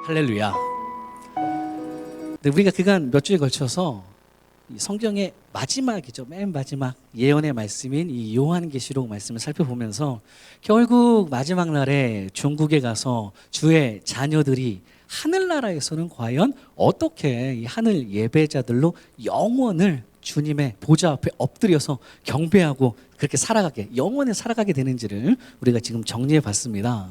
할렐루야. 네, 우리가 그간 몇 주에 걸쳐서 이 성경의 마지막이죠. 맨 마지막 예언의 말씀인 이 요한계시록 말씀을 살펴보면서 결국 마지막 날에 중국에 가서 주의 자녀들이 하늘나라에서는 과연 어떻게 이 하늘 예배자들로 영원을 주님의 보좌 앞에 엎드려서 경배하고 그렇게 살아가게, 영원히 살아가게 되는지를 우리가 지금 정리해 봤습니다.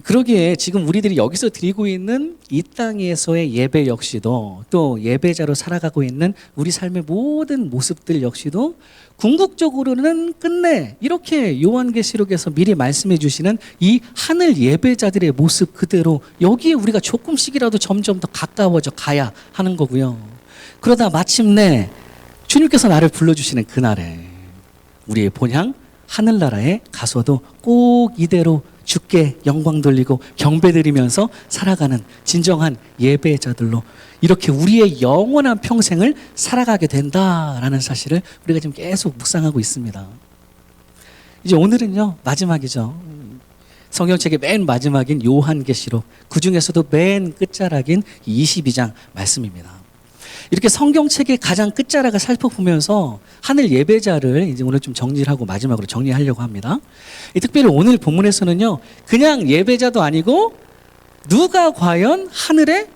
그러기에 지금 우리들이 여기서 드리고 있는 이 땅에서의 예배 역시도, 또 예배자로 살아가고 있는 우리 삶의 모든 모습들 역시도 궁극적으로는 끝내 이렇게 요한계시록에서 미리 말씀해 주시는 이 하늘 예배자들의 모습 그대로 여기에 우리가 조금씩이라도 점점 더 가까워져 가야 하는 거고요. 그러다 마침내 주님께서 나를 불러주시는 그날에 우리의 본향 하늘나라에 가서도 꼭 이대로 주께 영광 돌리고 경배드리면서 살아가는 진정한 예배자들로 이렇게 우리의 영원한 평생을 살아가게 된다라는 사실을 우리가 지금 계속 묵상하고 있습니다. 이제 오늘은요, 마지막이죠. 성경책의 맨 마지막인 요한계시록, 그 중에서도 맨 끝자락인 22장 말씀입니다. 이렇게 성경책의 가장 끝자락을 살펴보면서 하늘 예배자를 이제 오늘 좀 정리를 하고 마지막으로 정리하려고 합니다. 특별히 오늘 본문에서는요, 그냥 예배자도 아니고 누가 과연 하늘에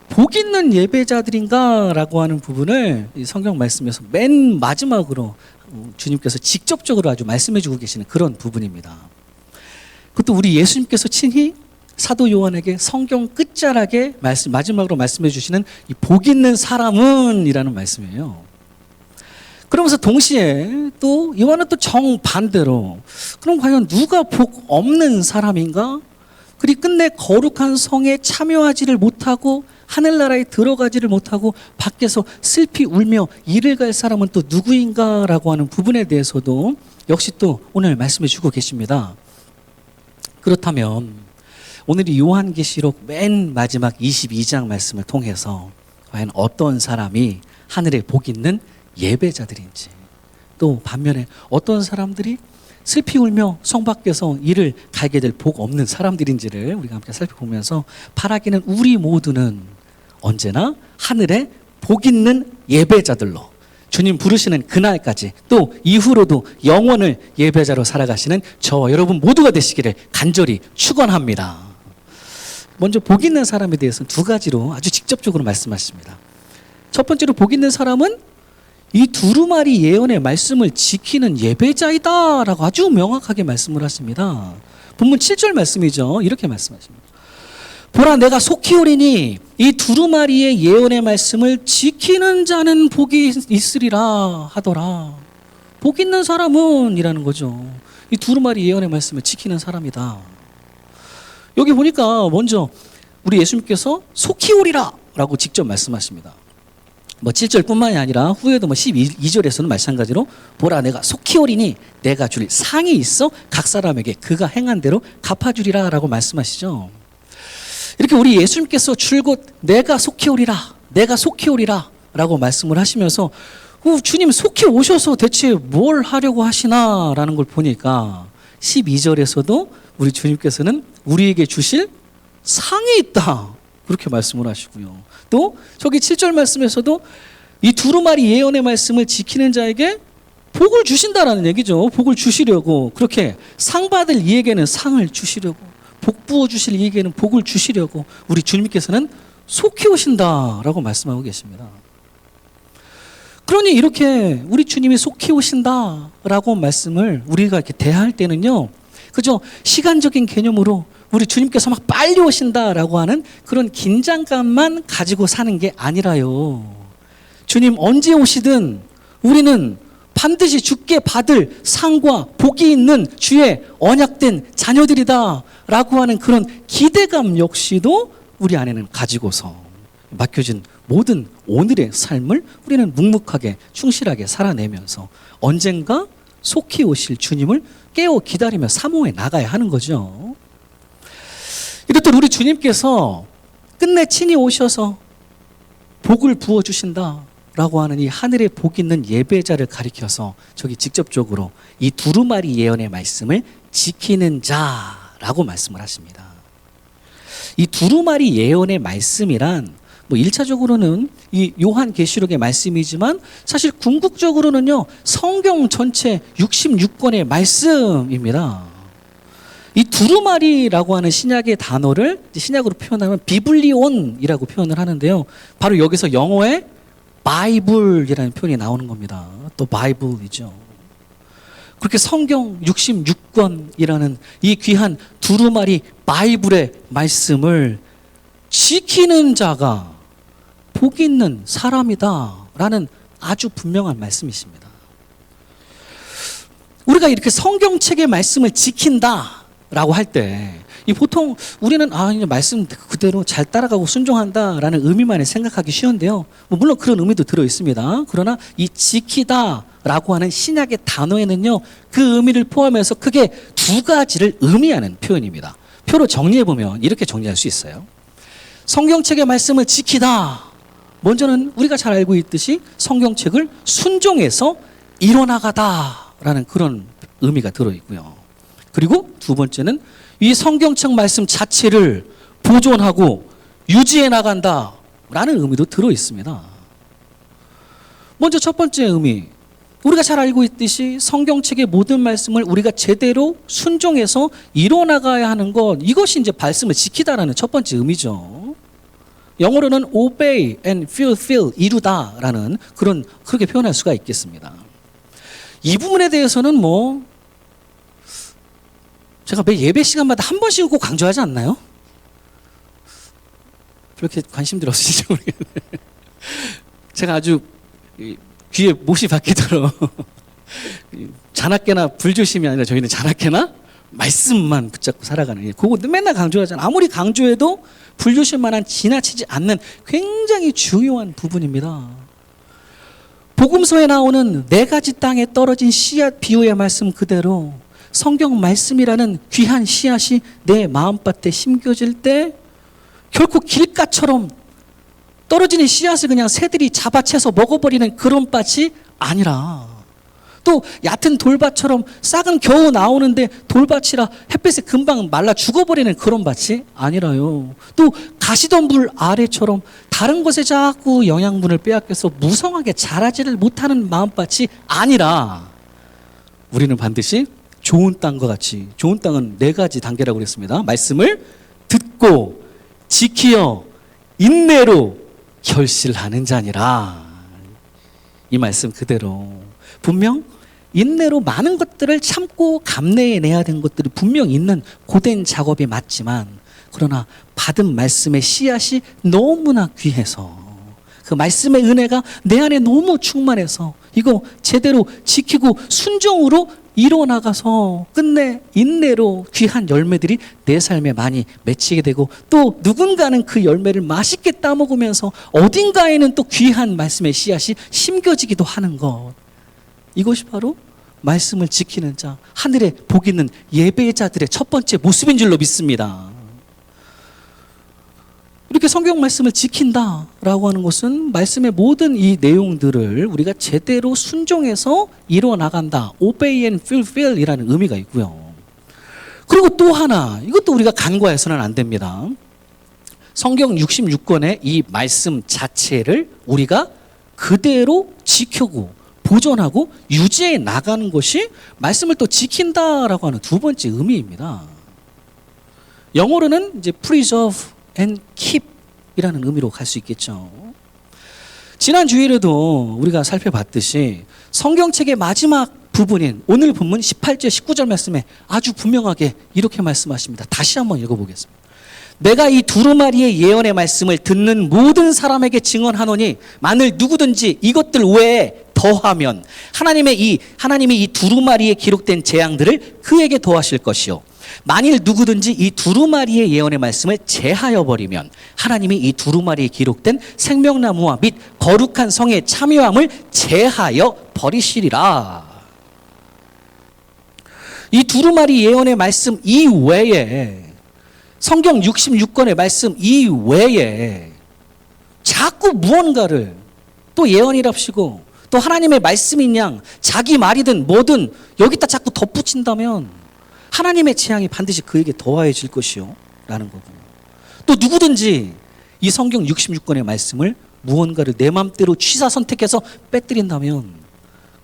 복 있는 예배자들인가라고 하는 부분을 이 성경 말씀에서 맨 마지막으로 주님께서 직접적으로 아주 말씀해 주고 계시는 그런 부분입니다. 그것도 우리 예수님께서 친히 사도 요한에게 성경 끝자락에 마지막으로 말씀해 주시는 이 복 있는 사람은 이라는 말씀이에요. 그러면서 동시에 또 요한은 또 정반대로 그럼 과연 누가 복 없는 사람인가? 그리 끝내 거룩한 성에 참여하지를 못하고 하늘나라에 들어가지를 못하고 밖에서 슬피 울며 이를 갈 사람은 또 누구인가라고 하는 부분에 대해서도 역시 또 오늘 말씀해 주고 계십니다. 그렇다면 오늘 이 요한계시록 맨 마지막 22장 말씀을 통해서 과연 어떤 사람이 하늘에 복 있는 예배자들인지, 또 반면에 어떤 사람들이 슬피 울며 성 밖에서 이를 갈게 될 복 없는 사람들인지를 우리가 함께 살펴보면서 바라기는 우리 모두는 언제나 하늘에 복 있는 예배자들로 주님 부르시는 그날까지 또 이후로도 영원을 예배자로 살아가시는 저와 여러분 모두가 되시기를 간절히 축원합니다. 먼저 복 있는 사람에 대해서는 두 가지로 아주 직접적으로 말씀하십니다. 첫 번째로 복 있는 사람은 이 두루마리 예언의 말씀을 지키는 예배자이다라고 아주 명확하게 말씀을 하십니다. 본문 7절 말씀이죠. 이렇게 말씀하십니다. 보라, 내가 속히 오리니 이 두루마리의 예언의 말씀을 지키는 자는 복이 있으리라 하더라. 복 있는 사람은 이라는 거죠. 이 두루마리 예언의 말씀을 지키는 사람이다. 여기 보니까 먼저 우리 예수님께서 속히 오리라 라고 직접 말씀하십니다. 7절뿐만이 아니라 후에도 12절에서는 마찬가지로 보라, 내가 속히 오리니 내가 줄 상이 있어 각 사람에게 그가 행한 대로 갚아주리라 라고 말씀하시죠. 이렇게 우리 예수님께서 줄곧 내가 속히 오리라, 내가 속히 오리라 라고 말씀을 하시면서 주님 속히 오셔서 대체 뭘 하려고 하시나 라는 걸 보니까 12절에서도 우리 주님께서는 우리에게 주실 상이 있다 그렇게 말씀을 하시고요. 또 저기 7절 말씀에서도 이 두루마리 예언의 말씀을 지키는 자에게 복을 주신다라는 얘기죠. 복을 주시려고, 그렇게 상 받을 이에게는 상을 주시려고, 복 부어 주실 이에게는 복을 주시려고 우리 주님께서는 속히 오신다라고 말씀하고 계십니다. 그러니 이렇게 우리 주님이 속히 오신다라고 말씀을 우리가 이렇게 대할 때는요, 그죠? 시간적인 개념으로 우리 주님께서 막 빨리 오신다라고 하는 그런 긴장감만 가지고 사는 게 아니라요. 주님 언제 오시든 우리는 반드시 주께 받을 상과 복이 있는 주의 언약된 자녀들이다라고 하는 그런 기대감 역시도 우리 안에는 가지고서 맡겨진 모든 오늘의 삶을 우리는 묵묵하게 충실하게 살아내면서 언젠가 속히 오실 주님을 깨어 기다리며 사모해 나가야 하는 거죠. 이렇듯 우리 주님께서 끝내 친히 오셔서 복을 부어주신다라고 하는 이 하늘에 복 있는 예배자를 가리켜서 저기 직접적으로 이 두루마리 예언의 말씀을 지키는 자라고 말씀을 하십니다. 이 두루마리 예언의 말씀이란 뭐 1차적으로는 이 요한계시록의 말씀이지만 사실 궁극적으로는요 성경 전체 66권의 말씀입니다. 이 두루마리라고 하는 신약의 단어를 신약으로 표현하면 비블리온이라고 표현을 하는데요. 바로 여기서 영어의 바이블이라는 표현이 나오는 겁니다. 또 바이블이죠. 그렇게 성경 66권이라는 이 귀한 두루마리 바이블의 말씀을 지키는 자가 복 있는 사람이다라는 아주 분명한 말씀이십니다. 우리가 이렇게 성경책의 말씀을 지킨다라고 할 때 보통 우리는 말씀 그대로 잘 따라가고 순종한다라는 의미만을 생각하기 쉬운데요. 물론 그런 의미도 들어 있습니다. 그러나 이 지키다라고 하는 신약의 단어에는요 그 의미를 포함해서 크게 두 가지를 의미하는 표현입니다. 표로 정리해 보면 이렇게 정리할 수 있어요. 성경책의 말씀을 지키다. 먼저는 우리가 잘 알고 있듯이 성경책을 순종해서 이뤄나가다라는 그런 의미가 들어있고요. 그리고 두 번째는 이 성경책 말씀 자체를 보존하고 유지해 나간다라는 의미도 들어있습니다. 먼저 첫 번째 의미, 우리가 잘 알고 있듯이 성경책의 모든 말씀을 우리가 제대로 순종해서 이뤄나가야 하는 것, 이것이 이제 말씀을 지키다라는 첫 번째 의미죠. 영어로는 obey and fulfill, 이루다라는 그렇게 표현할 수가 있겠습니다. 이 부분에 대해서는 제가 매 예배 시간마다 한 번씩은 꼭 강조하지 않나요? 그렇게 관심들 없으시죠? 모르겠네. 제가 아주 귀에 못이 박히도록 자나깨나 불조심이 아니라 저희는 자나깨나 말씀만 붙잡고 살아가는, 그거 맨날 강조하잖아요. 아무리 강조해도 불조심만한 지나치지 않는 굉장히 중요한 부분입니다. 복음서에 나오는 4가지 땅에 떨어진 씨앗 비유의 말씀 그대로 성경 말씀이라는 귀한 씨앗이 내 마음밭에 심겨질 때 결코 길가처럼 떨어지는 씨앗을 그냥 새들이 잡아채서 먹어버리는 그런 밭이 아니라, 또 얕은 돌밭처럼 싹은 겨우 나오는데 돌밭이라 햇빛에 금방 말라 죽어버리는 그런 밭이 아니라요. 또 가시덤불 아래처럼 다른 것에 자꾸 영양분을 빼앗겨서 무성하게 자라지를 못하는 마음밭이 아니라, 우리는 반드시 좋은 땅과 같이, 좋은 땅은 4가지 단계라고 그랬습니다. 말씀을 듣고 지키어 인내로 결실하는 자니라. 이 말씀 그대로 분명 인내로 많은 것들을 참고 감내해내야 되는 것들이 분명 있는 고된 작업이 맞지만, 그러나 받은 말씀의 씨앗이 너무나 귀해서 그 말씀의 은혜가 내 안에 너무 충만해서 이거 제대로 지키고 순종으로 이뤄나가서 끝내 인내로 귀한 열매들이 내 삶에 많이 맺히게 되고, 또 누군가는 그 열매를 맛있게 따먹으면서 어딘가에는 또 귀한 말씀의 씨앗이 심겨지기도 하는 것, 이것이 바로 말씀을 지키는 자, 하늘에 복 있는 예배자들의 첫 번째 모습인 줄로 믿습니다. 이렇게 성경 말씀을 지킨다라고 하는 것은 말씀의 모든 이 내용들을 우리가 제대로 순종해서 이뤄나간다, obey and fulfill 이라는 의미가 있고요. 그리고 또 하나, 이것도 우리가 간과해서는 안 됩니다. 성경 66권의 이 말씀 자체를 우리가 그대로 지키고 보존하고 유지해 나가는 것이 말씀을 또 지킨다라고 하는 두 번째 의미입니다. 영어로는 이제 preserve and keep 이라는 의미로 갈 수 있겠죠. 지난 주일에도 우리가 살펴봤듯이 성경책의 마지막 부분인 오늘 본문 18절 19절 말씀에 아주 분명하게 이렇게 말씀하십니다. 다시 한번 읽어보겠습니다. 내가 이 두루마리의 예언의 말씀을 듣는 모든 사람에게 증언하노니 만일 누구든지 이것들 외에 더하면 하나님이 이 두루마리에 기록된 재앙들을 그에게 더하실 것이요, 만일 누구든지 이 두루마리의 예언의 말씀을 제하여 버리면 하나님이 이 두루마리에 기록된 생명나무와 및 거룩한 성의 참여함을 제하여 버리시리라. 이 두루마리 예언의 말씀 이외에, 성경 66권의 말씀 이외에 자꾸 무언가를 또 예언이랍시고 또 하나님의 말씀인 양 자기 말이든 뭐든 여기다 자꾸 덧붙인다면 하나님의 재앙이 반드시 그에게 더하여질 것이요 라는 거군요. 또 누구든지 이 성경 66권의 말씀을 무언가를 내 맘대로 취사 선택해서 빼뜨린다면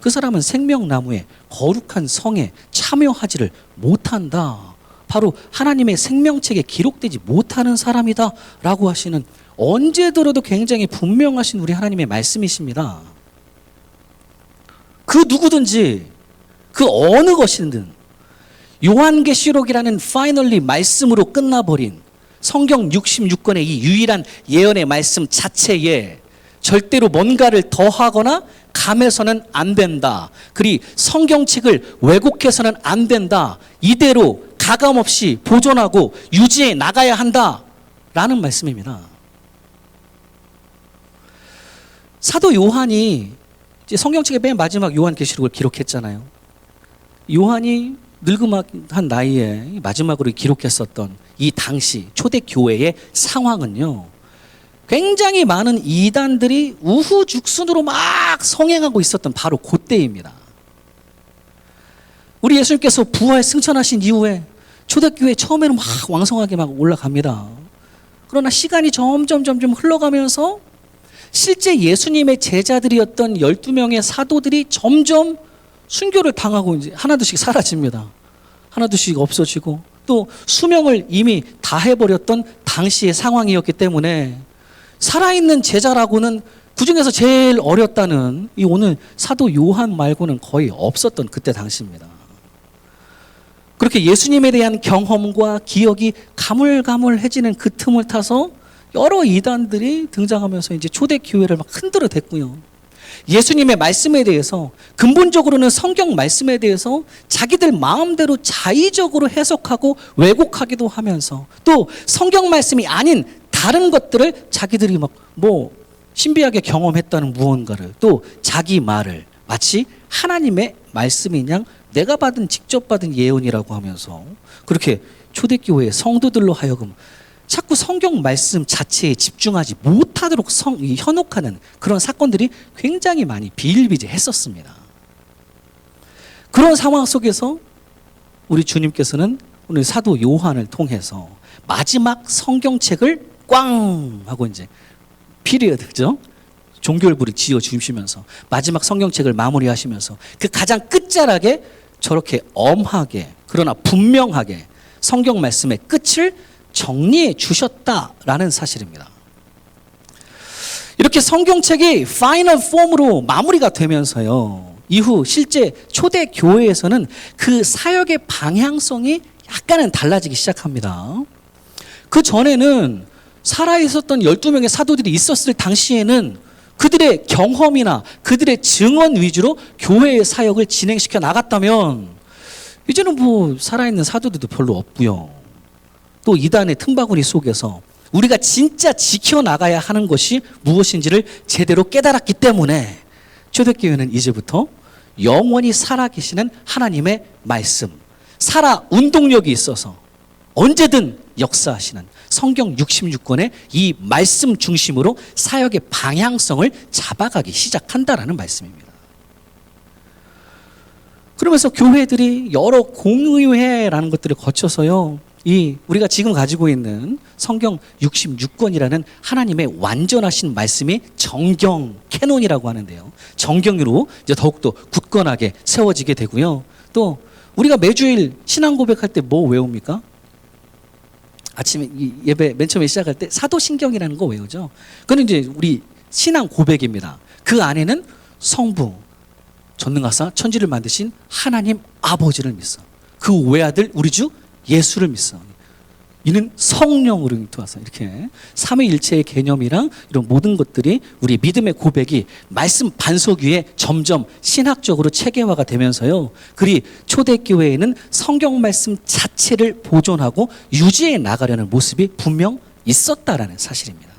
그 사람은 생명나무의 거룩한 성에 참여하지를 못한다. 바로 하나님의 생명책에 기록되지 못하는 사람이다 라고 하시는, 언제 들어도 굉장히 분명하신 우리 하나님의 말씀이십니다. 그 누구든지 그 어느 것이든 요한계시록이라는 파이널리 말씀으로 끝나버린 성경 66권의 이 유일한 예언의 말씀 자체에 절대로 뭔가를 더하거나 감해서는 안 된다. 그리고 성경책을 왜곡해서는 안 된다. 이대로 가감없이 보존하고 유지해 나가야 한다라는 말씀입니다. 사도 요한이 이제 성경책의 맨 마지막 요한계시록을 기록했잖아요. 요한이 늙음한 나이에 마지막으로 기록했었던 이 당시 초대교회의 상황은요, 굉장히 많은 이단들이 우후죽순으로 막 성행하고 있었던 바로 그때입니다. 우리 예수님께서 부활 승천하신 이후에 초대교회 처음에는 막 왕성하게 막 올라갑니다. 그러나 시간이 점점 흘러가면서 실제 예수님의 제자들이었던 12명의 사도들이 점점 순교를 당하고 이제 하나둘씩 사라집니다. 하나둘씩 없어지고, 또 수명을 이미 다 해버렸던 당시의 상황이었기 때문에 살아있는 제자라고는 그중에서 제일 어렸다는 이 오늘 사도 요한 말고는 거의 없었던 그때 당시입니다. 그렇게 예수님에 대한 경험과 기억이 가물가물해지는 그 틈을 타서 여러 이단들이 등장하면서 이제 초대교회를 막 흔들어 댔고요. 예수님의 말씀에 대해서, 근본적으로는 성경 말씀에 대해서 자기들 마음대로 자의적으로 해석하고 왜곡하기도 하면서, 또 성경 말씀이 아닌 다른 것들을 자기들이 막 신비하게 경험했다는 무언가를, 또 자기 말을 마치 하나님의 말씀이냐 내가 직접 받은 예언이라고 하면서 그렇게 초대교회의 성도들로 하여금 자꾸 성경 말씀 자체에 집중하지 못하도록 현혹하는 그런 사건들이 굉장히 많이 비일비재했었습니다. 그런 상황 속에서 우리 주님께서는 오늘 사도 요한을 통해서 마지막 성경책을 꽝 하고 이제 피리어드죠. 종결부를 지어 주시면서 마지막 성경책을 마무리하시면서 그 가장 끝자락에 저렇게 엄하게 그러나 분명하게 성경 말씀의 끝을 정리해 주셨다라는 사실입니다. 이렇게 성경책이 파이널 폼으로 마무리가 되면서요, 이후 실제 초대 교회에서는 그 사역의 방향성이 약간은 달라지기 시작합니다. 그 전에는 살아있었던 12명의 사도들이 있었을 당시에는 그들의 경험이나 그들의 증언 위주로 교회의 사역을 진행시켜 나갔다면, 이제는 살아있는 사도들도 별로 없고요. 또 이단의 틈바구니 속에서 우리가 진짜 지켜나가야 하는 것이 무엇인지를 제대로 깨달았기 때문에 초대교회는 이제부터 영원히 살아계시는 하나님의 말씀, 살아 운동력이 있어서 언제든 역사하시는 성경 66권의 이 말씀 중심으로 사역의 방향성을 잡아가기 시작한다라는 말씀입니다. 그러면서 교회들이 여러 공의회라는 것들을 거쳐서요, 우리가 지금 가지고 있는 성경 66권이라는 하나님의 완전하신 말씀이 정경, 캐논이라고 하는데요, 정경으로 이제 더욱더 굳건하게 세워지게 되고요. 또 우리가 매주일 신앙 고백할 때 뭐 외웁니까? 아침에 예배 맨 처음에 시작할 때 사도신경이라는 거 외우죠. 그건 이제 우리 신앙 고백입니다. 그 안에는 성부, 전능하사 천지를 만드신 하나님 아버지를 믿어. 그 외아들 우리 주 예수를 믿어. 이는 성령으로 잉태하사. 이렇게 삼위일체의 개념이랑 이런 모든 것들이 우리 믿음의 고백이 말씀 반석 위에 점점 신학적으로 체계화가 되면서요, 그리 초대교회에는 성경 말씀 자체를 보존하고 유지해 나가려는 모습이 분명 있었다라는 사실입니다.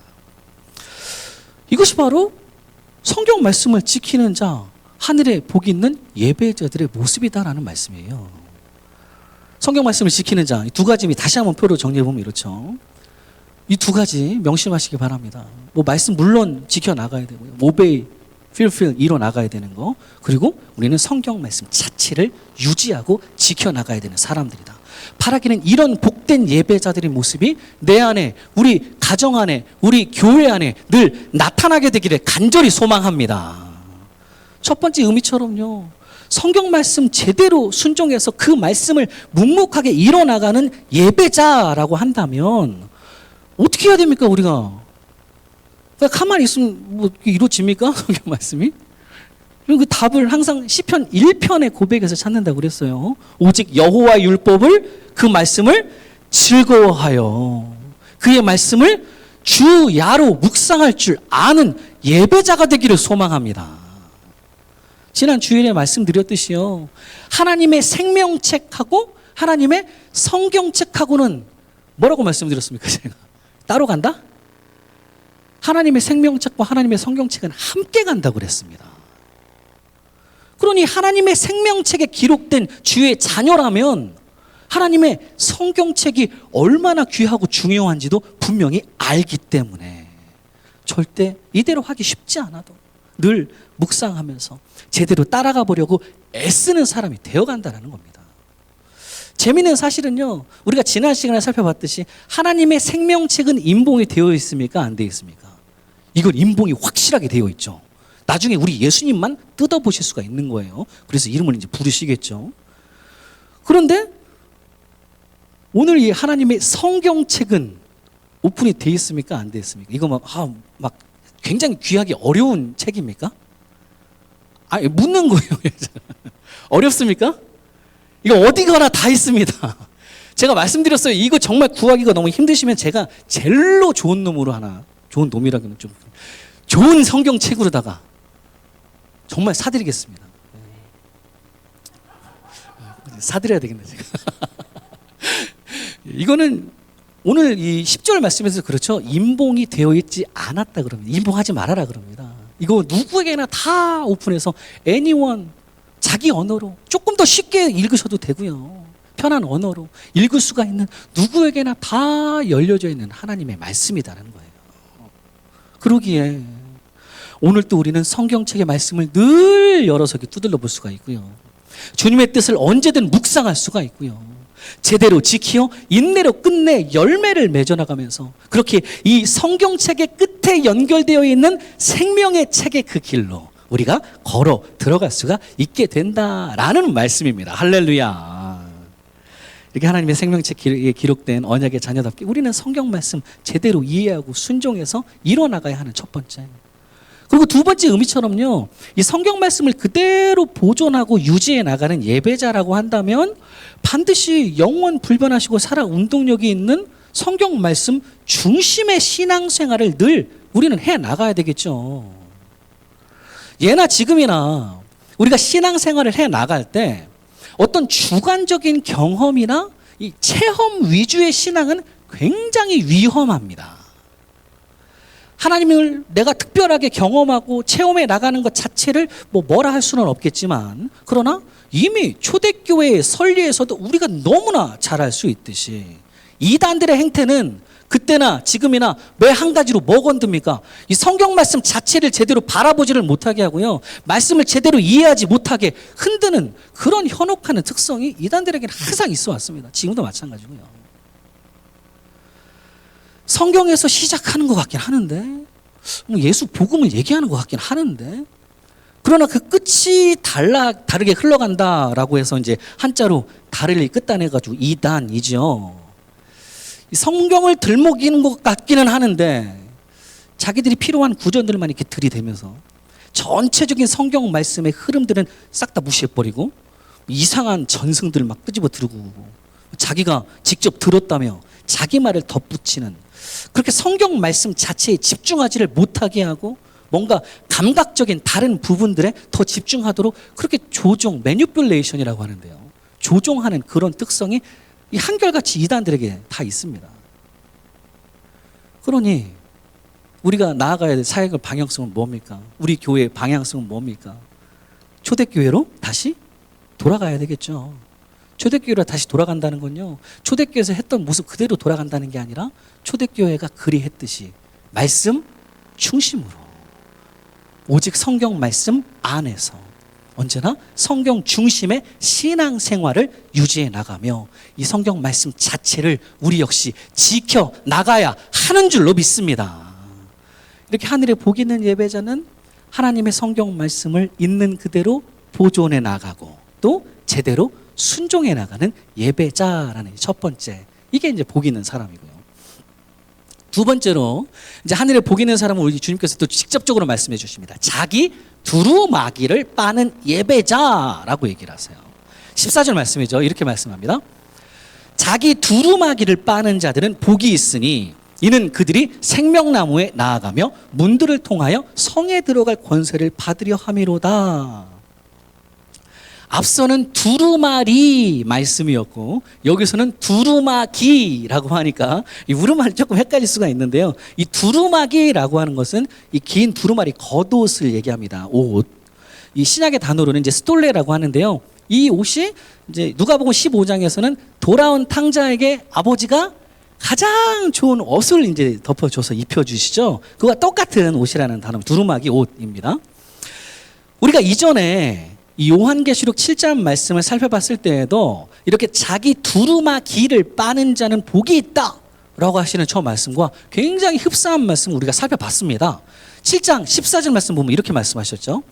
이것이 바로 성경 말씀을 지키는 자, 하늘에 복이 있는 예배자들의 모습이다라는 말씀이에요. 성경 말씀을 지키는 자, 이 두 가지 다시 한번 표로 정리해보면 이렇죠. 이 두 가지 명심하시기 바랍니다. 말씀 물론 지켜나가야 되고요, 오베이, 필필 이뤄나가야 되는 거, 그리고 우리는 성경 말씀 자체를 유지하고 지켜나가야 되는 사람들이다. 바라기는 이런 복된 예배자들의 모습이 내 안에, 우리 가정 안에, 우리 교회 안에 늘 나타나게 되기를 간절히 소망합니다. 첫 번째 의미처럼요, 성경 말씀 제대로 순종해서 그 말씀을 묵묵하게 이뤄나가는 예배자라고 한다면 어떻게 해야 됩니까, 우리가? 가만히 있으면 뭐 이루어집니까? 성경 말씀이? 그 답을 항상 시편 1편의 고백에서 찾는다고 그랬어요. 오직 여호와의 율법을, 그 말씀을 즐거워하여 그의 말씀을 주야로 묵상할 줄 아는 예배자가 되기를 소망합니다. 지난 주일에 말씀드렸듯이요, 하나님의 생명책하고 하나님의 성경책하고는 뭐라고 말씀드렸습니까? 제가 따로 간다? 하나님의 생명책과 하나님의 성경책은 함께 간다고 그랬습니다. 그러니 하나님의 생명책에 기록된 주의 자녀라면 하나님의 성경책이 얼마나 귀하고 중요한지도 분명히 알기 때문에 절대 이대로 하기 쉽지 않아도 늘 묵상하면서 제대로 따라가 보려고 애쓰는 사람이 되어간다는 겁니다. 재미있는 사실은요, 우리가 지난 시간에 살펴봤듯이 하나님의 생명책은 인봉이 되어 있습니까? 안 되어 있습니까? 이건 인봉이 확실하게 되어 있죠. 나중에 우리 예수님만 뜯어보실 수가 있는 거예요. 그래서 이름을 이제 부르시겠죠. 그런데 오늘 이 하나님의 성경책은 오픈이 되어 있습니까? 안 되어 있습니까? 이거 막 굉장히 귀하게 어려운 책입니까? 아니, 묻는 거예요. 어렵습니까? 이거 어디 가나 다 있습니다. 제가 말씀드렸어요. 이거 정말 구하기가 너무 힘드시면 제가 젤로 좋은 놈으로 하나, 좋은 놈이라기는 좀 좋은 성경책으로다가 정말 사드리겠습니다. 사드려야 되겠네, 제가. 이거는 오늘 이 10절 말씀에서 그렇죠. 인봉이 되어 있지 않았다 그럽니다. 인봉하지 말아라 그럽니다. 이거 누구에게나 다 오픈해서 anyone, 자기 언어로 조금 더 쉽게 읽으셔도 되고요. 편한 언어로 읽을 수가 있는 누구에게나 다 열려져 있는 하나님의 말씀이라는 거예요. 그러기에 오늘 또 우리는 성경책의 말씀을 늘 열어서 두들러 볼 수가 있고요. 주님의 뜻을 언제든 묵상할 수가 있고요. 제대로 지키어 인내로 끝내 열매를 맺어나가면서 그렇게 이 성경책의 끝에 연결되어 있는 생명의 책의 그 길로 우리가 걸어 들어갈 수가 있게 된다라는 말씀입니다. 할렐루야. 이렇게 하나님의 생명책에 기록된 언약의 자녀답게 우리는 성경 말씀 제대로 이해하고 순종해서 이뤄나가야 하는 첫 번째. 그리고 두 번째 의미처럼요, 이 성경 말씀을 그대로 보존하고 유지해 나가는 예배자라고 한다면 반드시 영원 불변하시고 살아 운동력이 있는 성경 말씀 중심의 신앙생활을 늘 우리는 해 나가야 되겠죠. 예나 지금이나 우리가 신앙생활을 해 나갈 때 어떤 주관적인 경험이나 이 체험 위주의 신앙은 굉장히 위험합니다. 하나님을 내가 특별하게 경험하고 체험해 나가는 것 자체를 뭐라 할 수는 없겠지만, 그러나 이미 초대교회의 선리에서도 우리가 너무나 잘 알 수 있듯이 이단들의 행태는 그때나 지금이나 매 한 가지로 뭐 건듭니까? 이 성경 말씀 자체를 제대로 바라보지를 못하게 하고요, 말씀을 제대로 이해하지 못하게 흔드는 그런 현혹하는 특성이 이단들에게는 항상 있어 왔습니다. 지금도 마찬가지고요. 성경에서 시작하는 것 같긴 하는데, 예수 복음을 얘기하는 것 같긴 하는데, 그러나 그 끝이 다르게 흘러간다라고 해서 이제 한자로 다르게 끝단해가지고 이단이죠. 성경을 들먹이는 것 같기는 하는데 자기들이 필요한 구절들만 이렇게 들이대면서 전체적인 성경 말씀의 흐름들은 싹 다 무시해버리고 이상한 전승들 막 끄집어 들고 자기가 직접 들었다며 자기 말을 덧붙이는, 그렇게 성경 말씀 자체에 집중하지를 못하게 하고 뭔가 감각적인 다른 부분들에 더 집중하도록 그렇게 조종, 매니플레이션이라고 하는데요, 조종하는 그런 특성이 이 한결같이 이단들에게 다 있습니다. 그러니 우리가 나아가야 될 사역의 방향성은 뭡니까? 우리 교회의 방향성은 뭡니까? 초대교회로 다시 돌아가야 되겠죠. 초대교회로 다시 돌아간다는 건요, 초대교회에서 했던 모습 그대로 돌아간다는 게 아니라 초대교회가 그리 했듯이 말씀 중심으로 오직 성경 말씀 안에서 언제나 성경 중심의 신앙생활을 유지해 나가며 이 성경 말씀 자체를 우리 역시 지켜 나가야 하는 줄로 믿습니다. 이렇게 하늘에 복 있는 예배자는 하나님의 성경 말씀을 있는 그대로 보존해 나가고 또 제대로 순종해 나가는 예배자라는 첫 번째, 이게 이제 복 있는 사람이고요. 두 번째로 이제 하늘에 복 있는 사람은 우리 주님께서 또 직접적으로 말씀해 주십니다. 자기 두루마기를 빠는 예배자라고 얘기를 하세요. 14절 말씀이죠. 이렇게 말씀합니다. 자기 두루마기를 빠는 자들은 복이 있으니 이는 그들이 생명나무에 나아가며 문들을 통하여 성에 들어갈 권세를 받으려 함이로다. 앞서는 두루마리 말씀이었고 여기서는 두루마기라고 하니까 이 우리말이 조금 헷갈릴 수가 있는데요. 이 두루마기라고 하는 것은 이 긴 두루마리 겉옷을 얘기합니다. 옷. 이 신약의 단어로는 이제 스톨레라고 하는데요. 이 옷이 이제 누가복음 15장에서는 돌아온 탕자에게 아버지가 가장 좋은 옷을 이제 덮어줘서 입혀주시죠. 그와 똑같은 옷이라는 단어, 두루마기 옷입니다. 우리가 이전에 이 요한계시록 7장 말씀을 살펴봤을 때에도 이렇게 자기 두루마기를 빠는 자는 복이 있다 라고 하시는 첫 말씀과 굉장히 흡사한 말씀 우리가 살펴봤습니다. 7장 14절 말씀 보면 이렇게 말씀하셨죠.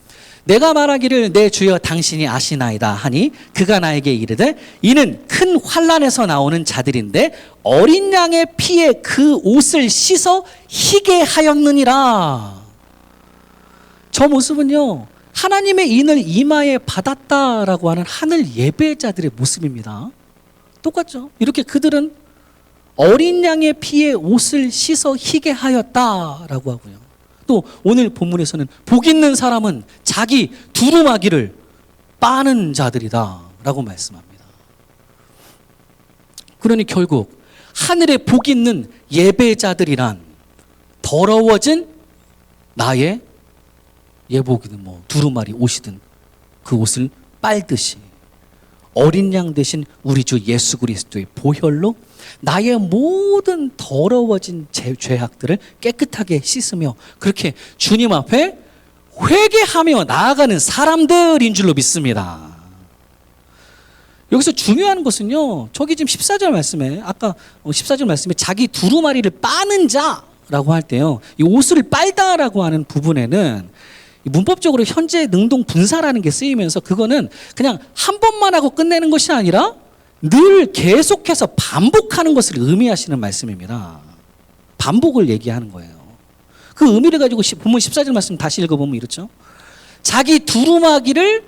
내가 말하기를 내 주여 당신이 아시나이다 하니 그가 나에게 이르되 이는 큰 환난에서 나오는 자들인데 어린 양의 피에 그 옷을 씻어 희게 하였느니라. 저 모습은요, 하나님의 인을 이마에 받았다라고 하는 하늘 예배자들의 모습입니다. 똑같죠? 이렇게 그들은 어린 양의 피에 옷을 씻어 희게 하였다라고 하고요. 또 오늘 본문에서는 복 있는 사람은 자기 두루마기를 빠는 자들이다라고 말씀합니다. 그러니 결국 하늘에 복 있는 예배자들이란 더러워진 나의 예복이든 뭐 두루마리 옷이든 그 옷을 빨듯이 어린 양 대신 우리 주 예수 그리스도의 보혈로 나의 모든 더러워진 죄악들을 깨끗하게 씻으며 그렇게 주님 앞에 회개하며 나아가는 사람들인 줄로 믿습니다. 여기서 중요한 것은요, 저기 지금 14절 말씀에 아까 14절 말씀에 자기 두루마리를 빠는 자라고 할 때요, 이 옷을 빨다라고 하는 부분에는 문법적으로 현재 능동 분사라는 게 쓰이면서 그거는 그냥 한 번만 하고 끝내는 것이 아니라 늘 계속해서 반복하는 것을 의미하시는 말씀입니다. 반복을 얘기하는 거예요. 그 의미를 가지고 본문 14절 말씀 다시 읽어보면 이렇죠. 자기 두루마기를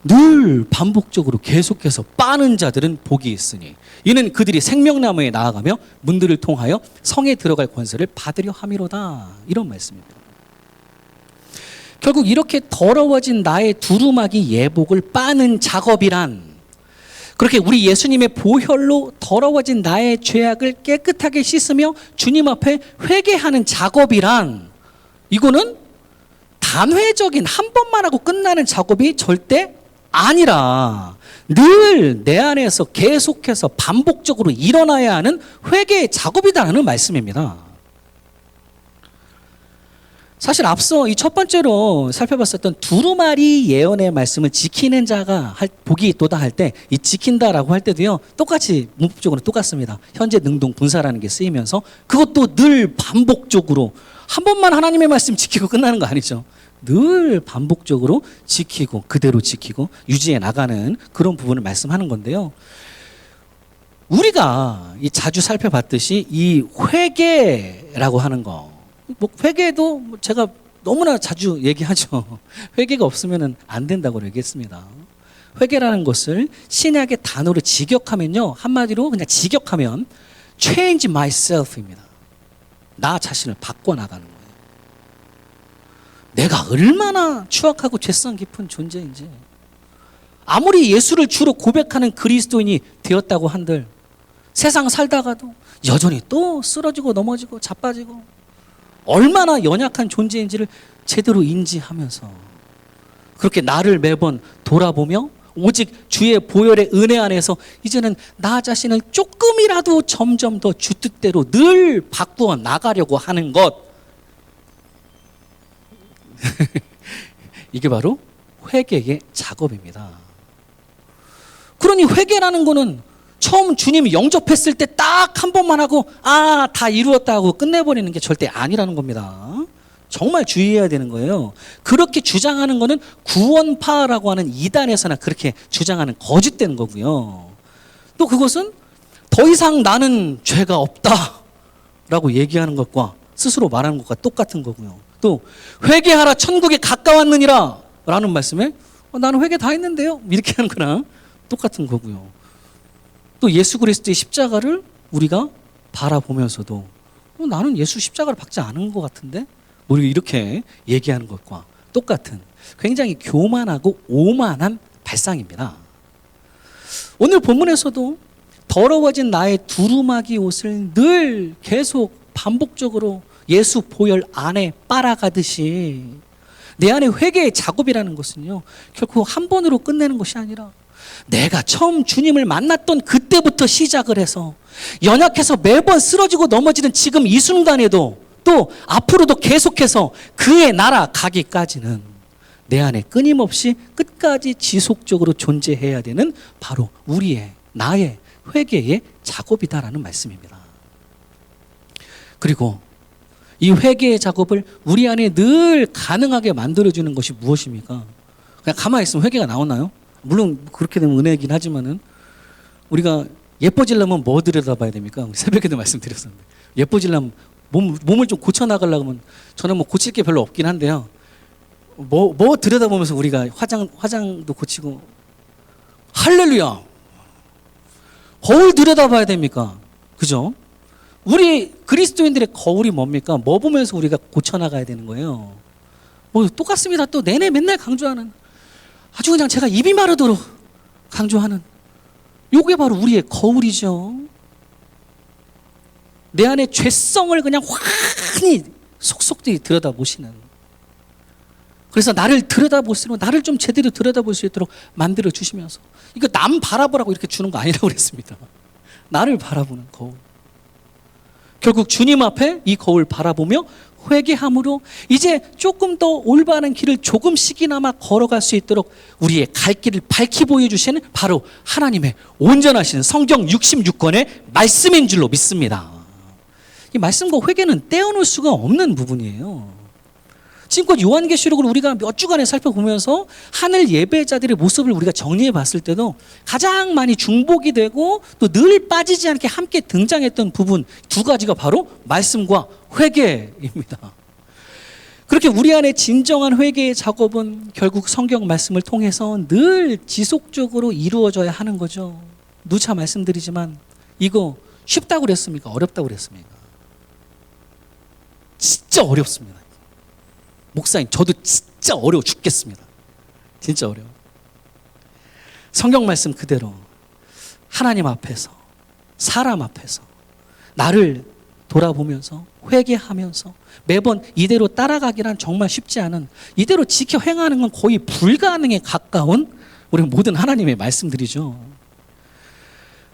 늘 반복적으로 계속해서 빠는 자들은 복이 있으니 이는 그들이 생명나무에 나아가며 문들을 통하여 성에 들어갈 권세를 받으려 함이로다. 이런 말씀입니다. 결국 이렇게 더러워진 나의 두루마기 예복을 빠는 작업이란, 그렇게 우리 예수님의 보혈로 더러워진 나의 죄악을 깨끗하게 씻으며 주님 앞에 회개하는 작업이란, 이거는 단회적인 한 번만 하고 끝나는 작업이 절대 아니라 늘 내 안에서 계속해서 반복적으로 일어나야 하는 회개의 작업이라는 말씀입니다. 사실 앞서 이 첫 번째로 살펴봤었던 두루마리 예언의 말씀을 지키는 자가 복이 있도다 할 때 이 지킨다라고 할 때도요, 똑같이 문법적으로 똑같습니다. 현재 능동 분사라는 게 쓰이면서 그것도 늘 반복적으로 한 번만 하나님의 말씀 지키고 끝나는 거 아니죠. 늘 반복적으로 지키고 그대로 지키고 유지해 나가는 그런 부분을 말씀하는 건데요. 우리가 이 자주 살펴봤듯이 이 회개라고 하는 거, 뭐 회개도 제가 너무나 자주 얘기하죠. 회개가 없으면 안 된다고 얘기했습니다. 회개라는 것을 신약의 단어로 직역하면요, 한마디로 그냥 직역하면 change myself입니다. 나 자신을 바꿔나가는 거예요. 내가 얼마나 추악하고 죄성 깊은 존재인지, 아무리 예수를 주로 고백하는 그리스도인이 되었다고 한들 세상 살다가도 여전히 또 쓰러지고 넘어지고 자빠지고 얼마나 연약한 존재인지를 제대로 인지하면서 그렇게 나를 매번 돌아보며 오직 주의 보혈의 은혜 안에서 이제는 나 자신을 조금이라도 점점 더 주 뜻대로 늘 바꾸어 나가려고 하는 것, 이게 바로 회개의 작업입니다. 그러니 회개라는 거는 처음 주님이 영접했을 때 딱 한 번만 하고 다 이루었다 하고 끝내버리는 게 절대 아니라는 겁니다. 정말 주의해야 되는 거예요. 그렇게 주장하는 거는 구원파라고 하는 이단에서나 그렇게 주장하는 거짓된 거고요. 또 그것은 더 이상 나는 죄가 없다 라고 얘기하는 것과 스스로 말하는 것과 똑같은 거고요. 또 회개하라 천국에 가까웠느니라 라는 말씀에 나는 회개 다 했는데요 이렇게 하는 거랑 똑같은 거고요. 또 예수 그리스도의 십자가를 우리가 바라보면서도 나는 예수 십자가를 박지 않은 것 같은데 우리가 이렇게 얘기하는 것과 똑같은 굉장히 교만하고 오만한 발상입니다. 오늘 본문에서도 더러워진 나의 두루마기 옷을 늘 계속 반복적으로 예수 보혈 안에 빨아가듯이 내 안에 회개의 작업이라는 것은요 결코 한 번으로 끝내는 것이 아니라 내가 처음 주님을 만났던 그때부터 시작을 해서 연약해서 매번 쓰러지고 넘어지는 지금 이 순간에도 또 앞으로도 계속해서 그의 나라 가기까지는 내 안에 끊임없이 끝까지 지속적으로 존재해야 되는 바로 나의 회개의 작업이다라는 말씀입니다. 그리고 이 회개의 작업을 우리 안에 늘 가능하게 만들어주는 것이 무엇입니까? 그냥 가만히 있으면 회개가 나오나요? 물론 그렇게 되면 은혜이긴 하지만은 우리가 예뻐지려면 뭐 들여다봐야 됩니까? 새벽에도 말씀드렸었는데 예뻐지려면 몸을 좀 고쳐나가려고 하면 저는 뭐 고칠 게 별로 없긴 한데요. 뭐 들여다보면서 우리가 화장도 고치고 할렐루야 거울 들여다봐야 됩니까? 그죠? 우리 그리스도인들의 거울이 뭡니까? 뭐 보면서 우리가 고쳐나가야 되는 거예요? 뭐 똑같습니다. 또 내내 맨날 강조하는 아주 그냥 제가 입이 마르도록 강조하는 요게 바로 우리의 거울이죠. 내 안에 죄성을 그냥 환히 속속들이 들여다보시는, 그래서 나를 들여다보시고 나를 좀 제대로 들여다볼 수 있도록 만들어 주시면서, 이거 남 바라보라고 이렇게 주는 거 아니라고 그랬습니다. 나를 바라보는 거울. 결국 주님 앞에 이 거울 바라보며 회개함으로 이제 조금 더 올바른 길을 조금씩이나마 걸어갈 수 있도록 우리의 갈 길을 밝히 보여주시는 바로 하나님의 온전하신 성경 66권의 말씀인 줄로 믿습니다. 이 말씀과 회개는 떼어놓을 수가 없는 부분이에요. 지금껏 요한계시록을 우리가 몇 주간에 살펴보면서 하늘 예배자들의 모습을 우리가 정리해 봤을 때도 가장 많이 중복이 되고 또 늘 빠지지 않게 함께 등장했던 부분 두 가지가 바로 말씀과 회개입니다. 그렇게 우리 안에 진정한 회개의 작업은 결국 성경 말씀을 통해서 늘 지속적으로 이루어져야 하는 거죠. 누차 말씀드리지만 이거 쉽다고 그랬습니까? 어렵다고 그랬습니까? 진짜 어렵습니다. 목사님, 저도 진짜 어려워 죽겠습니다. 진짜 어려워. 성경 말씀 그대로 하나님 앞에서, 사람 앞에서 나를 돌아보면서 회개하면서 매번 이대로 따라가기란 정말 쉽지 않은, 이대로 지켜 행하는 건 거의 불가능에 가까운 우리 모든 하나님의 말씀들이죠.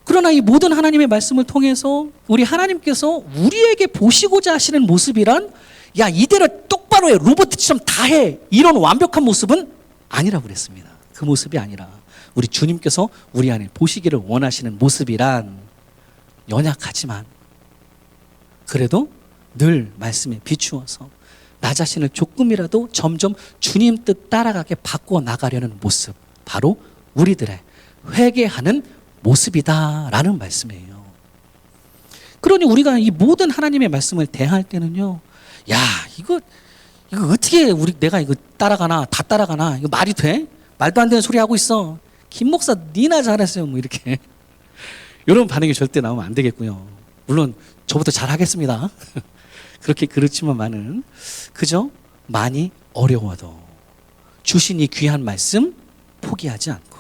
그러나 이 모든 하나님의 말씀을 통해서 우리 하나님께서 우리에게 보시고자 하시는 모습이란, 야 이대로 똑바로 해, 로봇처럼 다 해, 이런 완벽한 모습은 아니라고 그랬습니다. 그 모습이 아니라 우리 주님께서 우리 안에 보시기를 원하시는 모습이란 연약하지만 그래도 늘 말씀에 비추어서 나 자신을 조금이라도 점점 주님 뜻 따라가게 바꾸어 나가려는 모습, 바로 우리들의 회개하는 모습이다라는 말씀이에요. 그러니 우리가 이 모든 하나님의 말씀을 대할 때는요, 야 이거 어떻게 내가 이거 따라가나, 다 따라가나, 이거 말이 돼? 말도 안 되는 소리 하고 있어. 김 목사 니나 잘했어요, 뭐 이렇게 이런 반응이 절대 나오면 안 되겠고요. 물론 저부터 잘하겠습니다. 그렇지만만은 그저 많이 어려워도 주신 이 귀한 말씀 포기하지 않고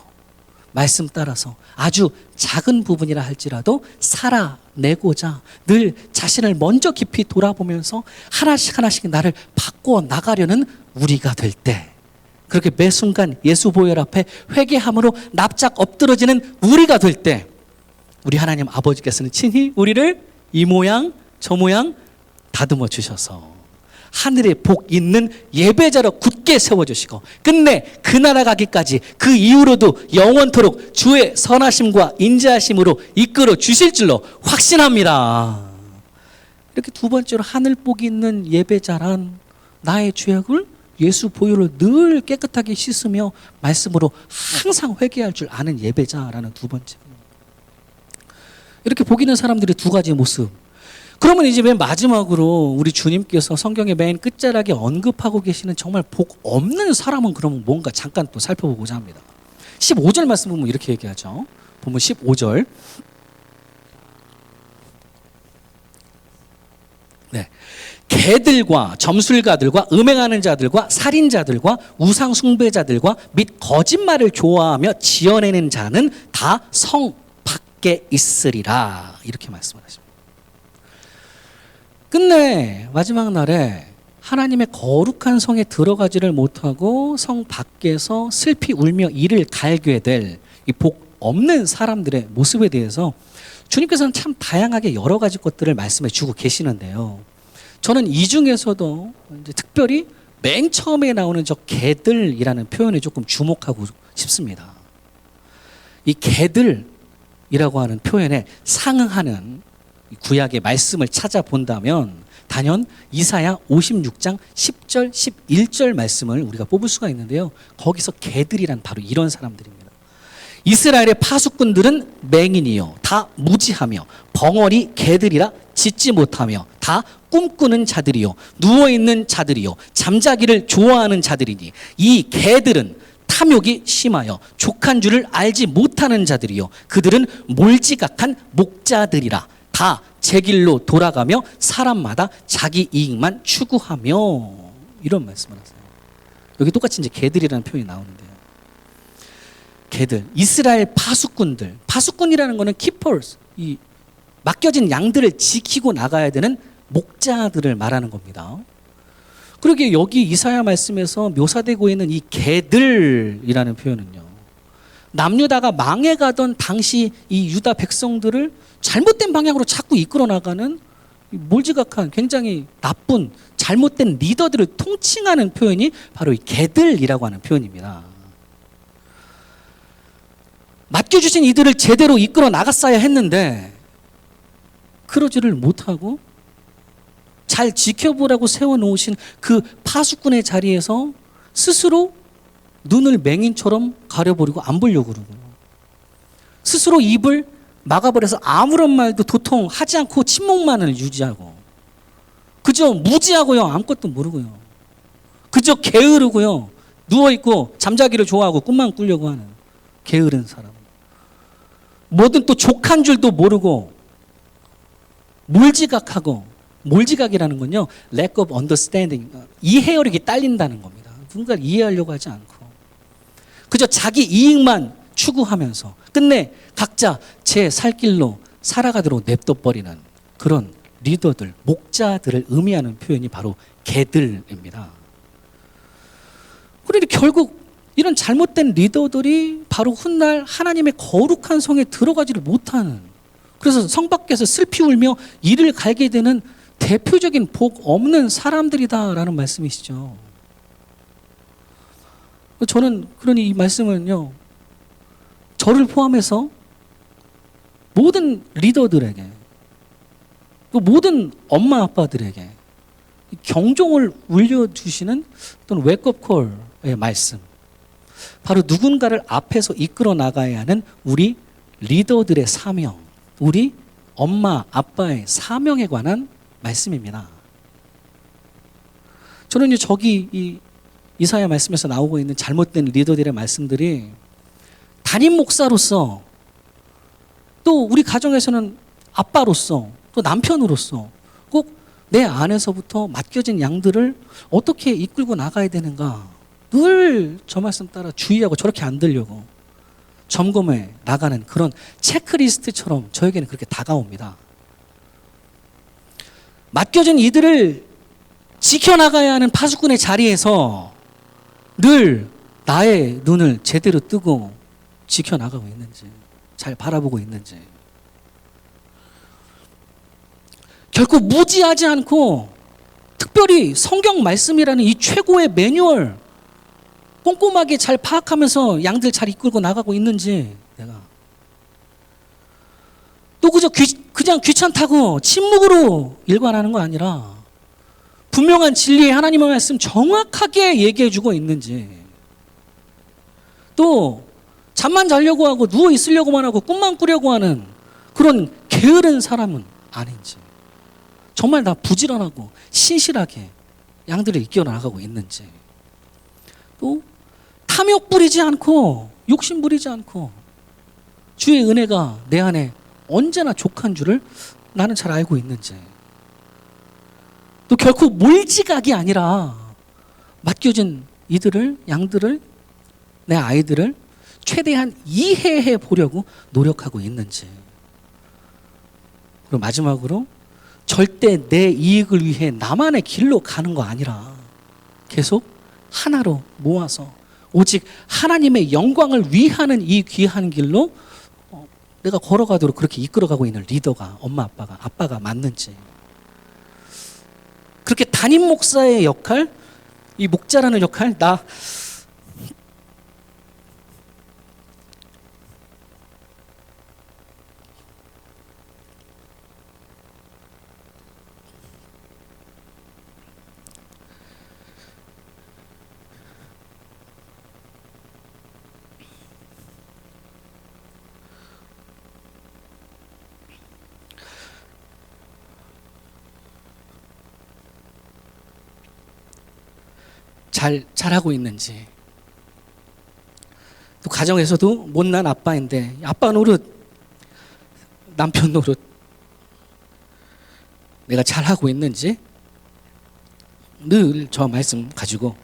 말씀 따라서 아주 작은 부분이라 할지라도 살아내고자 늘 자신을 먼저 깊이 돌아보면서 하나씩 하나씩 나를 바꾸어 나가려는 우리가 될 때, 그렇게 매 순간 예수 보혈 앞에 회개함으로 납작 엎드러지는 우리가 될 때, 우리 하나님 아버지께서는 친히 우리를 이 모양 저 모양 다듬어 주셔서 하늘에 복 있는 예배자로 굳게 세워주시고 끝내 그 나라 가기까지 그 이후로도 영원토록 주의 선하심과 인자하심으로 이끌어 주실 줄로 확신합니다. 이렇게 두 번째로 하늘 복이 있는 예배자란 나의 죄악을 예수 보혈로 늘 깨끗하게 씻으며 말씀으로 항상 회개할 줄 아는 예배자라는 두 번째. 이렇게 복 있는 사람들의 두 가지 모습. 그러면 이제 맨 마지막으로 우리 주님께서 성경의 맨 끝자락에 언급하고 계시는 정말 복 없는 사람은 그러면 뭔가 잠깐 또 살펴보고자 합니다. 15절 말씀 보면 이렇게 얘기하죠. 보면 15절. 네. 개들과 점술가들과 음행하는 자들과 살인자들과 우상 숭배자들과 및 거짓말을 좋아하며 지어내는 자는 다 성 밖에 있으리라. 이렇게 말씀하십니다. 끝내 마지막 날에 하나님의 거룩한 성에 들어가지를 못하고 성 밖에서 슬피 울며 이를 갈게 될 이 복 없는 사람들의 모습에 대해서 주님께서는 참 다양하게 여러 가지 것들을 말씀해 주고 계시는데요. 저는 이 중에서도 이제 특별히 맨 처음에 나오는 저 개들이라는 표현에 조금 주목하고 싶습니다. 이 개들이라고 하는 표현에 상응하는 구약의 말씀을 찾아본다면 단연 이사야 56장 10절 11절 말씀을 우리가 뽑을 수가 있는데요. 거기서 개들이란 바로 이런 사람들입니다. 이스라엘의 파수꾼들은 맹인이요 다 무지하며 벙어리 개들이라 짖지 못하며 다 꿈꾸는 자들이요 누워있는 자들이요 잠자기를 좋아하는 자들이니 이 개들은 탐욕이 심하여 족한 줄을 알지 못하는 자들이요 그들은 몰지각한 목자들이라 다 제 길로 돌아가며 사람마다 자기 이익만 추구하며 이런 말씀을 하세요. 여기 똑같이 이제 개들이라는 표현이 나오는데요. 개들, 이스라엘 파수꾼들, 파수꾼이라는 거는 keepers, 이 맡겨진 양들을 지키고 나가야 되는 목자들을 말하는 겁니다. 그러게 여기 이사야 말씀에서 묘사되고 있는 이 개들이라는 표현은요. 남유다가 망해가던 당시 이 유다 백성들을 잘못된 방향으로 자꾸 이끌어 나가는 몰지각한 굉장히 나쁜 잘못된 리더들을 통칭하는 표현이 바로 이 개들이라고 하는 표현입니다. 맡겨주신 이들을 제대로 이끌어 나갔어야 했는데 그러지를 못하고 잘 지켜보라고 세워놓으신 그 파수꾼의 자리에서 스스로 눈을 맹인처럼 가려버리고 안 보려고 그러고 스스로 입을 막아버려서 아무런 말도 도통 하지 않고 침묵만을 유지하고 그저 무지하고요 아무것도 모르고요 그저 게으르고요 누워있고 잠자기를 좋아하고 꿈만 꾸려고 하는 게으른 사람 뭐든 또 족한 줄도 모르고 몰지각하고 몰지각이라는 건요 lack of understanding 이해력이 딸린다는 겁니다. 누군가를 이해하려고 하지 않고 그저 자기 이익만 추구하면서 끝내 각자 제 살 길로 살아가도록 냅둬버리는 그런 리더들, 목자들을 의미하는 표현이 바로 개들입니다. 그런데 결국 이런 잘못된 리더들이 바로 훗날 하나님의 거룩한 성에 들어가지를 못하는 그래서 성 밖에서 슬피 울며 이를 갈게 되는 대표적인 복 없는 사람들이다라는 말씀이시죠. 저는 그러니 이 말씀은요 저를 포함해서 모든 리더들에게 모든 엄마 아빠들에게 경종을 울려주시는 또는 웨이크업콜의 말씀 바로 누군가를 앞에서 이끌어 나가야 하는 우리 리더들의 사명 우리 엄마 아빠의 사명에 관한 말씀입니다. 저는 이제 저기 이 이사야 말씀에서 나오고 있는 잘못된 리더들의 말씀들이 담임 목사로서 또 우리 가정에서는 아빠로서 또 남편으로서 꼭 내 안에서부터 맡겨진 양들을 어떻게 이끌고 나가야 되는가 늘 저 말씀 따라 주의하고 저렇게 안 되려고 점검해 나가는 그런 체크리스트처럼 저에게는 그렇게 다가옵니다. 맡겨진 이들을 지켜나가야 하는 파수꾼의 자리에서 늘 나의 눈을 제대로 뜨고 지켜나가고 있는지 잘 바라보고 있는지 결코 무지하지 않고 특별히 성경 말씀이라는 이 최고의 매뉴얼 꼼꼼하게 잘 파악하면서 양들 잘 이끌고 나가고 있는지, 내가 또 그냥 귀찮다고 침묵으로 일관하는 거 아니라 분명한 진리의 하나님의 말씀 정확하게 얘기해주고 있는지, 또 잠만 자려고 하고 누워 있으려고만 하고 꿈만 꾸려고 하는 그런 게으른 사람은 아닌지, 정말 다 부지런하고 신실하게 양들을 이끌어 나가고 있는지, 또 탐욕 부리지 않고 욕심 부리지 않고 주의 은혜가 내 안에 언제나 족한 줄을 나는 잘 알고 있는지, 또 결코 몰지각이 아니라 맡겨진 이들을, 양들을, 내 아이들을 최대한 이해해 보려고 노력하고 있는지, 그리고 마지막으로 절대 내 이익을 위해 나만의 길로 가는 거 아니라 계속 하나로 모아서 오직 하나님의 영광을 위하는 이 귀한 길로 내가 걸어가도록 그렇게 이끌어가고 있는 리더가, 엄마 아빠가 맞는지, 그렇게 담임 목사의 역할, 이 목자라는 역할, 잘하고 있는지, 또 가정에서도 못난 아빠인데 아빠 노릇, 남편 노릇 내가 잘하고 있는지 늘 저 말씀 가지고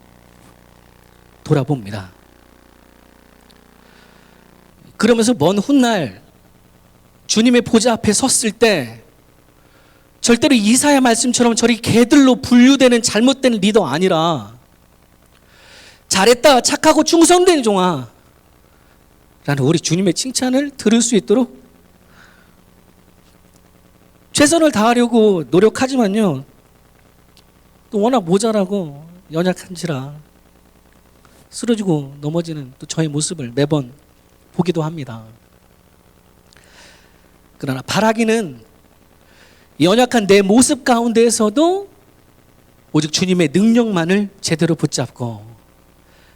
돌아봅니다. 그러면서 먼 훗날 주님의 보좌 앞에 섰을 때 절대로 이사야 말씀처럼 저리 개들로 분류되는 잘못된 리더 아니라 잘했다, 착하고 충성된 종아 라는 우리 주님의 칭찬을 들을 수 있도록 최선을 다하려고 노력하지만요, 또 워낙 모자라고 연약한지라 쓰러지고 넘어지는 또 저의 모습을 매번 보기도 합니다. 그러나 바라기는 연약한 내 모습 가운데에서도 오직 주님의 능력만을 제대로 붙잡고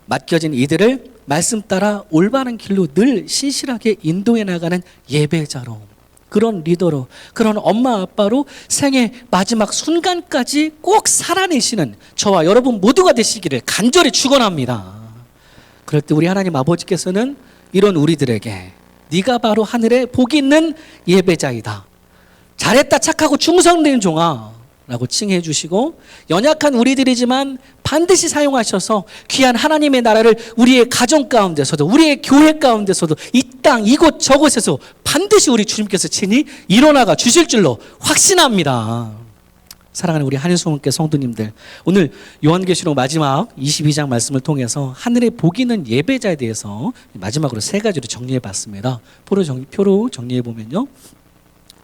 맡겨진 이들을 말씀 따라 올바른 길로 늘 신실하게 인도해 나가는 예배자로, 그런 리더로, 그런 엄마 아빠로 생애 마지막 순간까지 꼭 살아내시는 저와 여러분 모두가 되시기를 간절히 축원합니다. 그럴 때 우리 하나님 아버지께서는 이런 우리들에게 네가 바로 하늘에 복 있는 예배자이다, 잘했다, 착하고 충성된 종아 라고 칭해 주시고, 연약한 우리들이지만 반드시 사용하셔서 귀한 하나님의 나라를 우리의 가정 가운데서도, 우리의 교회 가운데서도, 이 땅 이곳 저곳에서 반드시 우리 주님께서 친히 일어나가 주실 줄로 확신합니다. 사랑하는 우리 한인소문교 성도님들, 오늘 요한계시록 마지막 22장 말씀을 통해서 하늘의 복 있는 예배자에 대해서 마지막으로 세 가지로 정리해 봤습니다. 표로 정리해 보면요,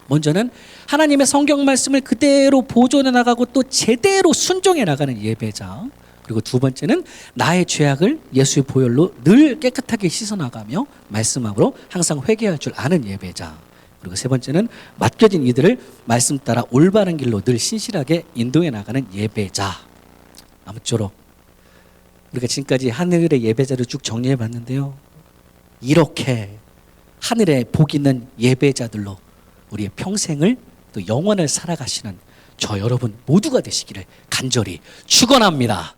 먼저는 하나님의 성경 말씀을 그대로 보존해 나가고 또 제대로 순종해 나가는 예배자, 그리고 두 번째는 나의 죄악을 예수의 보혈로 늘 깨끗하게 씻어나가며 말씀으로 항상 회개할 줄 아는 예배자, 그리고 세 번째는 맡겨진 이들을 말씀 따라 올바른 길로 늘 신실하게 인도해 나가는 예배자. 아무쪼록 우리가 지금까지 하늘의 예배자를 쭉 정리해 봤는데요, 이렇게 하늘에 복 있는 예배자들로 우리의 평생을 또 영원을 살아가시는 저 여러분 모두가 되시기를 간절히 축원합니다.